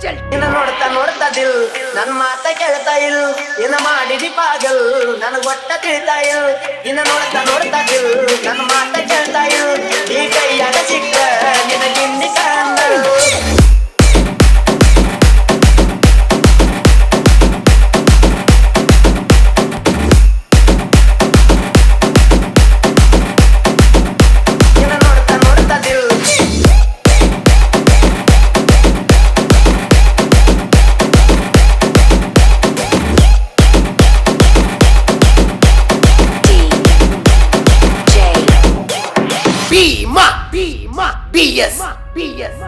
ಇನ್ನ ನೋಡ್ತಾ ನೋಡ್ತಾ ದಿಲ್ ನನ್ ಮಾತ ಕೇಳ್ತಾ ಇಲ್ ಇನ್ನ ಮಾಡಿದಿ ಪಾಗಲ್ ನನಗ್ ಒಟ್ಟ ತಿಳಿತಾ ಇಲ್ ಇನ್ನ ನೋಡ್ತಾ ನೋಡ್ತಾ ದಿಲ್ ನನ್ ಮಾತ ಕೇಳ್ತಾ ಇಲ್ ಈ ಕೈಯಾಗ ಸಿಕ್ಕ ನಿನ್ನ ಗಿನ್ನಿ ಕಂಡ BS